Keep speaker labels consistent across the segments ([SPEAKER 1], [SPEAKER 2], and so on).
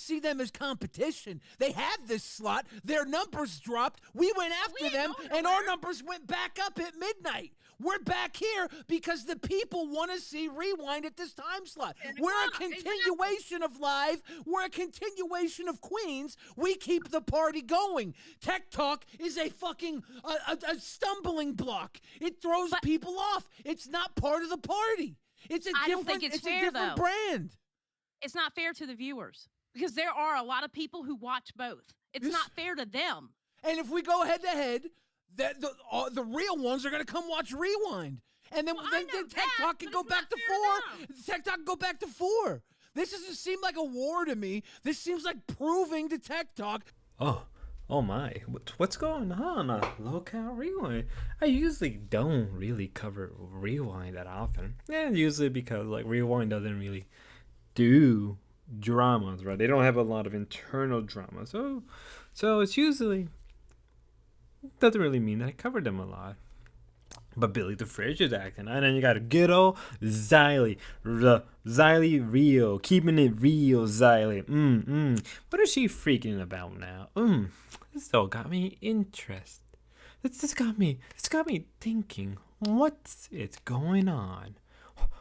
[SPEAKER 1] see them as competition. They had this slot. Their numbers dropped. We went after them, and our numbers went back up at midnight. We're back here because the people want to see Rewind at this time slot. We're a continuation of Live. We're a continuation of Queens. We keep the party going. Tech Talk is a fucking a stumbling block. It throws people off. It's not part of the party.
[SPEAKER 2] I don't think it's fair,
[SPEAKER 1] a different
[SPEAKER 2] though.
[SPEAKER 1] brand.
[SPEAKER 2] It's not fair to the viewers because there are a lot of people who watch both. It's not fair to them.
[SPEAKER 1] And if we go head to head, the real ones are going to come watch Rewind. And then, Tech Talk can go back to 4. Tech Talk can go back to 4. This doesn't seem like a war to me. This seems like proving to Tech Talk.
[SPEAKER 3] Oh my, what's going on lolcowrewind? I usually don't really cover Rewind that often. Yeah, usually because like Rewind doesn't really do dramas, right? They don't have a lot of internal drama. So it's usually doesn't really mean that I cover them a lot. But Billy the Fridge is acting, and then you got a good old Xylee, real, keeping it real, Xylee. What is she freaking about now? This all got me interested. This got me thinking. What's going on?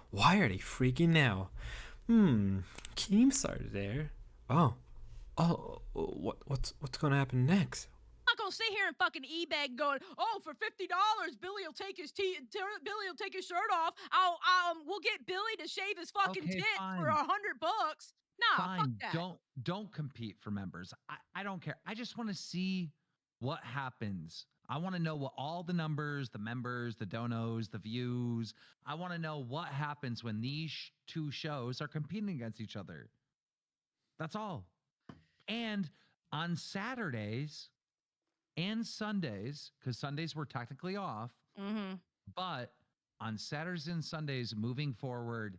[SPEAKER 3] Why are they freaking out? Keemstar there. What's gonna happen next?
[SPEAKER 2] I'm not gonna sit here and fucking eBay going, oh, for $50, Billy will take his shirt off. We'll get Billy to shave his fucking tit for $100. No, fuck that.
[SPEAKER 4] Don't compete for members. I don't care. I just want to see what happens. I want to know what all the numbers, the members, the donos, the views. I want to know what happens when these two shows are competing against each other. That's all. And on Saturdays and Sundays, because Sundays were technically off, but on Saturdays and Sundays moving forward,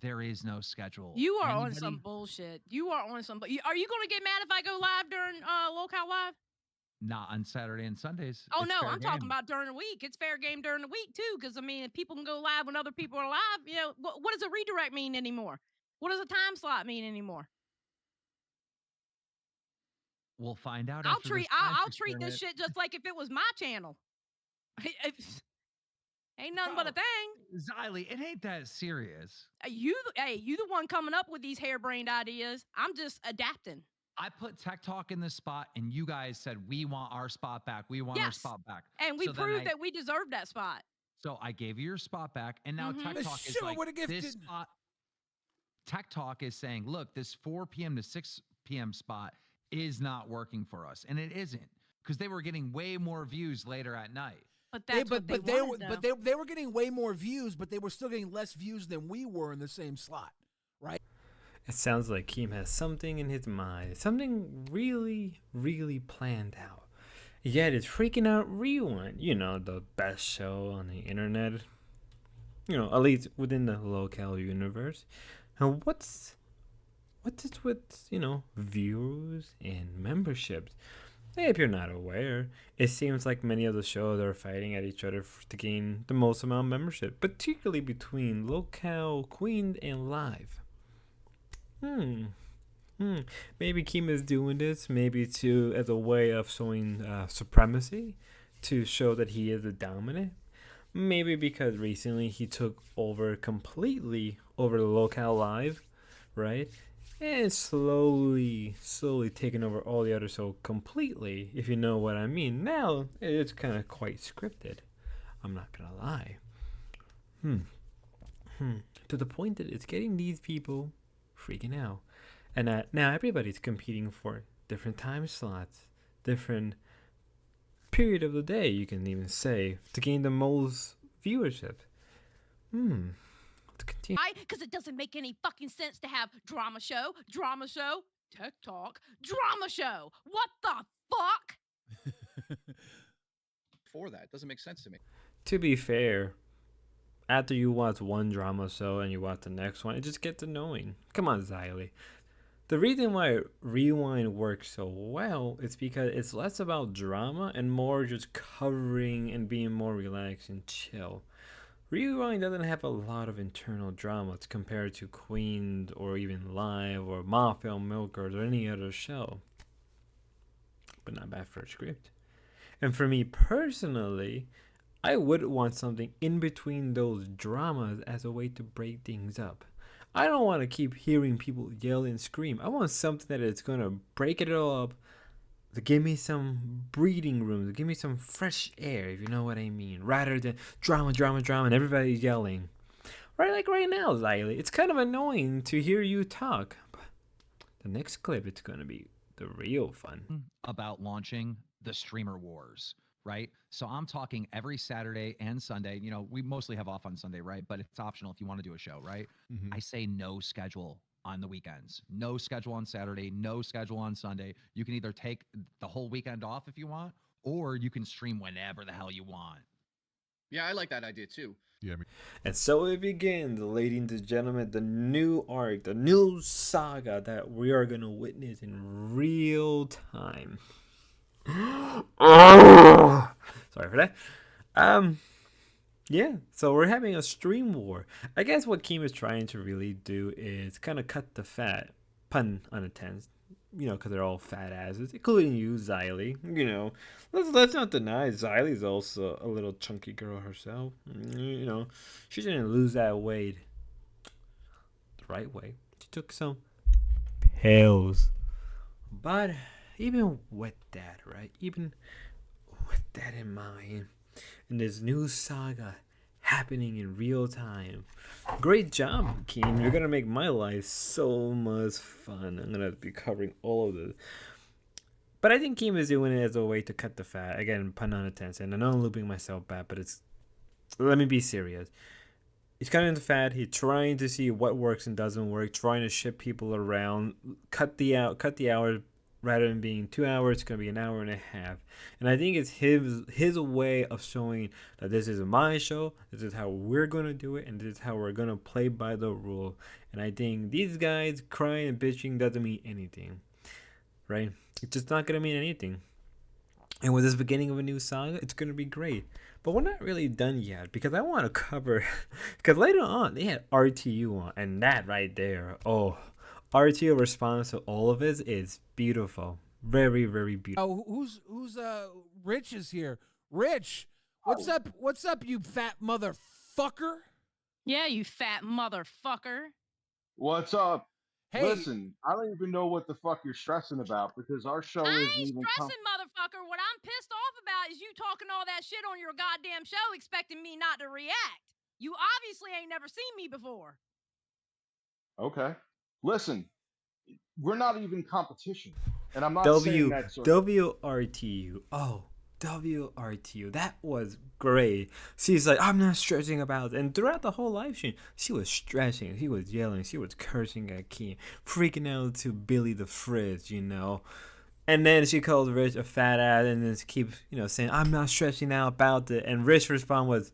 [SPEAKER 4] there is no schedule.
[SPEAKER 2] You are on some bullshit. Are you going to get mad if I go live during Lolcow Live?
[SPEAKER 4] Not on Saturday and Sundays.
[SPEAKER 2] Oh, no, I'm talking about during the week. It's fair game during the week, too, because, I mean, if people can go live when other people are live, you know, what does a redirect mean anymore? What does a time slot mean anymore?
[SPEAKER 4] We'll find out.
[SPEAKER 2] I'll treat this shit just like if it was my channel. Ain't nothing but a thing.
[SPEAKER 4] Xylee, it ain't that serious.
[SPEAKER 2] You the one coming up with these harebrained ideas. I'm just adapting.
[SPEAKER 4] I put Tech Talk in this spot, and you guys said we want our spot back. We want our spot back,
[SPEAKER 2] and we proved that we deserve that spot.
[SPEAKER 4] So I gave you your spot back, and now Tech Talk is like this spot. Tech Talk is saying, look, this 4 p.m. to 6 p.m. spot is not working for us, and it isn't, because they were getting way more views later at night.
[SPEAKER 2] But
[SPEAKER 1] they were getting way more views, but they were still getting less views than we were in the same slot, right?
[SPEAKER 3] It sounds like Keem has something in his mind, something really, really planned out. Yet it's freaking out Rewind, the best show on the internet, at least within the local universe. And what's it with, views and memberships? If you're not aware, it seems like many of the shows are fighting at each other to gain the most amount of membership, particularly between Lolcow, Queen, and Live. Maybe Keem is doing this, maybe as a way of showing supremacy, to show that he is the dominant. Maybe because recently he took over completely over the lolcowlive, right? And slowly taking over all the other shows completely, if you know what I mean. Now, it's kind of quite scripted. I'm not going to lie. To the point that it's getting these people freaking out. And now everybody's competing for different time slots, different period of the day, you can even say, to gain the most viewership. To continue.
[SPEAKER 2] Because it doesn't make any fucking sense to have drama show, Tech Talk, drama show. What the fuck?
[SPEAKER 5] For that, it doesn't make sense to me.
[SPEAKER 3] To be fair, after you watch one drama show and you watch the next one, it just gets annoying. Come on, Xylee. The reason why Rewind works so well is because it's less about drama and more just covering and being more relaxed and chill. Rewind doesn't have a lot of internal dramas compared to Queen or even Live or Mafia Milkers or any other show. But not bad for a script. And for me personally, I would want something in between those dramas as a way to break things up. I don't want to keep hearing people yell and scream. I want something that is going to break it all up, to give me some breathing room, to give me some fresh air, if you know what I mean, rather than drama, drama, drama, and everybody yelling. Right, like right now, Xylee, it's kind of annoying to hear you talk. But the next clip, it's going to be the real fun.
[SPEAKER 4] About launching the Streamer Wars, right? So I'm talking every Saturday and Sunday. You know, we mostly have off on Sunday, right? But it's optional if you want to do a show, right? I say no schedule on the weekends. No schedule on Saturday, no schedule on Sunday. You can either take the whole weekend off if you want, or you can stream whenever the hell you want.
[SPEAKER 5] Yeah, I like that idea too.
[SPEAKER 6] Yeah.
[SPEAKER 3] And so it begins, ladies and gentlemen, the new arc, the new saga that we are going to witness in real time. Oh, sorry for that. Yeah, so we're having a stream war. I guess what Keem is trying to really do is kind of cut the fat, pun unintended, you know, because they're all fat asses, including you, Xylee. You know, let's not deny Xylee's also a little chunky girl herself. You know, she didn't lose that weight the right way. She took some pills. But even with that, right? Even with that in mind, and this new saga happening in real time. Great job, Keem. You're gonna make my life so much fun. I'm gonna be covering all of this. But I think Keem is doing it as a way to cut the fat. Again, pun unintended. And I know I'm looping myself back, but it's, let me be serious. He's cutting the fat. He's trying to see what works and doesn't work. Trying to ship people around. Cut the hours. Rather than being 2 hours, it's going to be an hour and a half. And I think it's his way of showing that this is my show, this is how we're going to do it, and this is how we're going to play by the rule. And I think these guys crying and bitching doesn't mean anything, right? It's just not going to mean anything. And with this beginning of a new saga, it's going to be great. But we're not really done yet, because I want to cover, because later on, they had RTU on, and that right there, oh, RTO response to all of it is beautiful. Very, very beautiful.
[SPEAKER 1] Oh, who's Rich is here. Rich, what's up? What's up, you fat motherfucker?
[SPEAKER 2] Yeah, you fat motherfucker.
[SPEAKER 6] What's up?
[SPEAKER 1] Hey,
[SPEAKER 6] Listen, I don't even know what the fuck you're stressing about because our show
[SPEAKER 2] I
[SPEAKER 6] isn't
[SPEAKER 2] ain't
[SPEAKER 6] even.
[SPEAKER 2] stressing, motherfucker. What I'm pissed off about is you talking all that shit on your goddamn show, expecting me not to react. You obviously ain't never seen me before.
[SPEAKER 6] Okay. Listen, we're not even competition, and I'm not saying that.
[SPEAKER 3] WRTU. Oh, WRTU. That was great. She's like, I'm not stressing about it. And throughout the whole live stream, she was stressing. She was yelling. She was cursing at Keem, freaking out to Billy the Fridge, you know. And then she calls Rich a fat ass, and then she keeps, you know, saying, I'm not stressing out about it. And Rich's response was,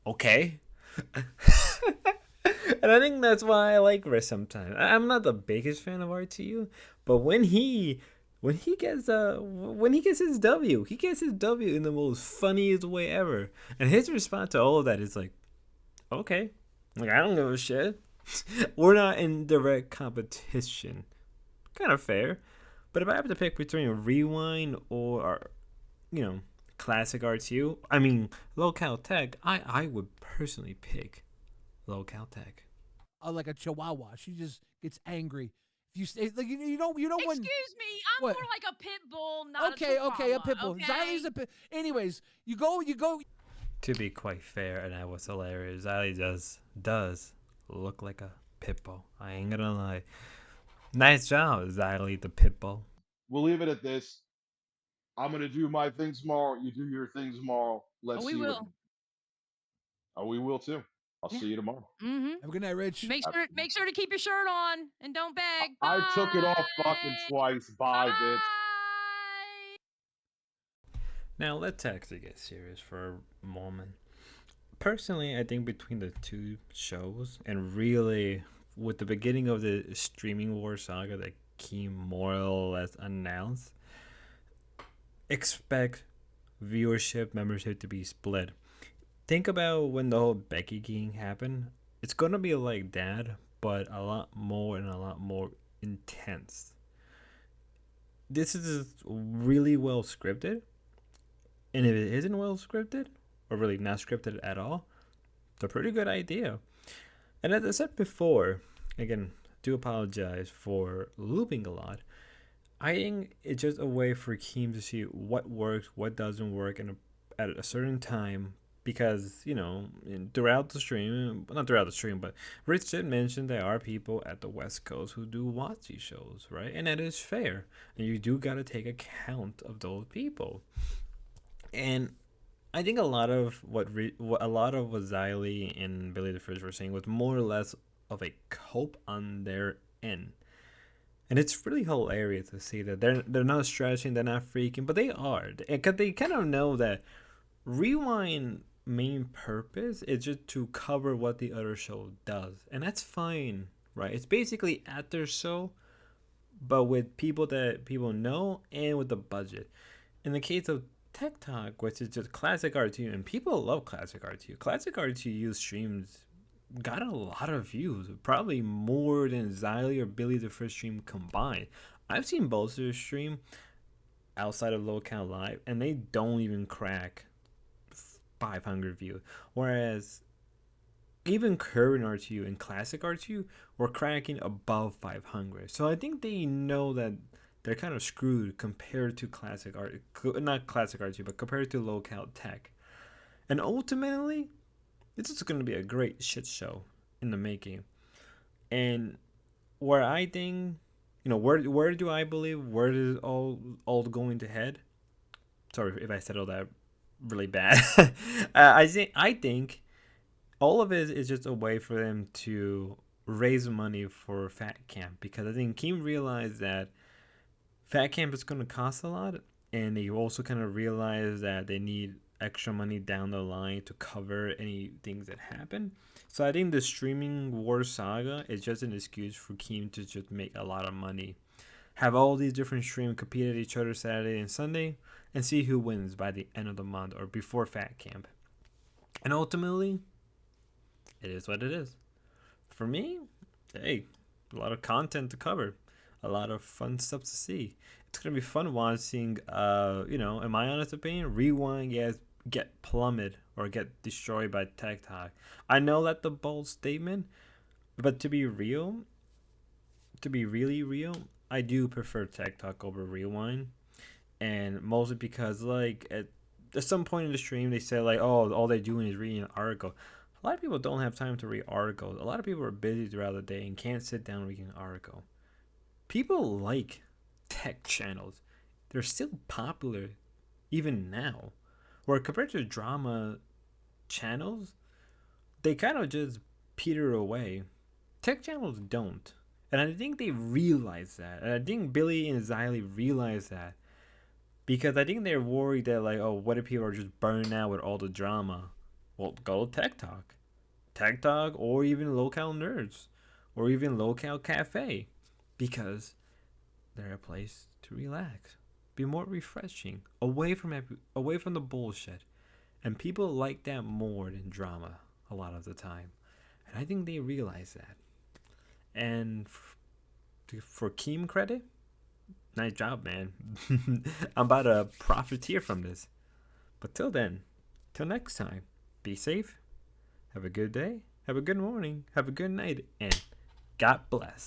[SPEAKER 3] okay. And I think that's why I like Rich sometimes. I'm not the biggest fan of RTU, but when he gets his W, he gets his W in the most funniest way ever. And his response to all of that is like, okay, like I don't give a shit. We're not in direct competition. Kind of fair. But if I have to pick between a Rewind or, you know, classic RTU, I mean lolcowtech, I would personally pick lolcowtech.
[SPEAKER 1] Like a chihuahua. She just gets angry. If you say like you know
[SPEAKER 2] Excuse
[SPEAKER 1] when.
[SPEAKER 2] me, I'm
[SPEAKER 1] What?
[SPEAKER 2] more like a pit bull, not
[SPEAKER 1] Okay,
[SPEAKER 2] a
[SPEAKER 1] okay, a pit bull.
[SPEAKER 2] Okay?
[SPEAKER 1] Xylee's a pit. Anyways, you go.
[SPEAKER 3] To be quite fair, and that was hilarious, Xylee does look like a pit bull. I ain't gonna lie. Nice job, Xylee the pit bull.
[SPEAKER 6] We'll leave it at this. I'm gonna do my thing tomorrow. You do your thing tomorrow. Let's
[SPEAKER 2] Oh, we
[SPEAKER 6] see
[SPEAKER 2] will.
[SPEAKER 6] Oh, we will too. I'll see you tomorrow.
[SPEAKER 2] Mm-hmm.
[SPEAKER 1] Have a good night, Rich.
[SPEAKER 2] Make sure to keep your shirt on and don't beg.
[SPEAKER 6] I
[SPEAKER 2] Bye.
[SPEAKER 6] took it off fucking twice. Bye, bitch.
[SPEAKER 2] Bye.
[SPEAKER 3] Now let's actually get serious for a moment. Personally, I think between the two shows, and really with the beginning of the streaming war saga that Keem more or less announced, expect viewership membership to be split. think about when the whole Becky King happened. It's gonna be like that, but a lot more and a lot more intense. This is really well scripted, and if it isn't well scripted, or really not scripted at all, it's a pretty good idea. And as I said before, again, do apologize for looping a lot. I think it's just a way for Keem to see what works, what doesn't work, at a certain time. Because, throughout the stream, not throughout the stream, but Rich did mention there are people at the West Coast who do watch these shows, right? And that is fair. And you do got to take account of those people. And I think a lot of what Xylee and Billy the Fish were saying was more or less of a cope on their end. And it's really hilarious to see that they're not stretching, they're not freaking, but they are. Because they kind of know that Rewind main purpose is just to cover what the other show does. And that's fine, right? It's basically at their show, but with people that people know and with the budget. In the case of Tech Talk, which is just classic RTU, and people love classic RTU. Classic RTU streams got a lot of views, probably more than Xylee or Billy the First stream combined. I've seen both of their stream outside of lolcowlive, and they don't even crack 500 views. Whereas even current RTU and classic RTU were cracking above 500. So I think they know that they're kind of screwed compared to not classic RTU, but compared to lolcow tech. And ultimately, this is going to be a great shit show in the making. And where I think, where do I believe, where is all going to head? Sorry if I said all that really bad. I think all of it is just a way for them to raise money for Fat Camp, because I think Keem realized that Fat Camp is going to cost a lot, and they also kind of realize that they need extra money down the line to cover any things that happen. So I think the streaming war saga is just an excuse for Keem to just make a lot of money, have all these different streams compete at each other Saturday and Sunday, and see who wins by the end of the month or before Fat Camp. And ultimately, it is what it is. For me, hey, a lot of content to cover, a lot of fun stuff to see. It's gonna be fun watching. In my honest opinion, Rewind get plummeted or get destroyed by TikTok. I know that's the bold statement, but to be really real, I do prefer TikTok over Rewind, and mostly because at some point in the stream they say all they're doing is reading an article. A lot of people don't have time to read articles. A lot of people are busy throughout the day and can't sit down reading an article. People like tech channels. They're still popular even now. Where compared to drama channels, they kind of just peter away. Tech channels don't. And I think they realize that. And I think Billy and Xylee realize that. Because I think they're worried that what if people are just burning out with all the drama? Well, go to Tech Talk. Tech Talk, or even Local Nerds, or even Local Cafe. Because they're a place to relax, be more refreshing, away from the bullshit, and people like that more than drama a lot of the time, and I think they realize that. And for Keem credit, nice job, man. I'm about to profiteer from this. But till then, till next time, be safe, have a good day, have a good morning, have a good night, and God bless.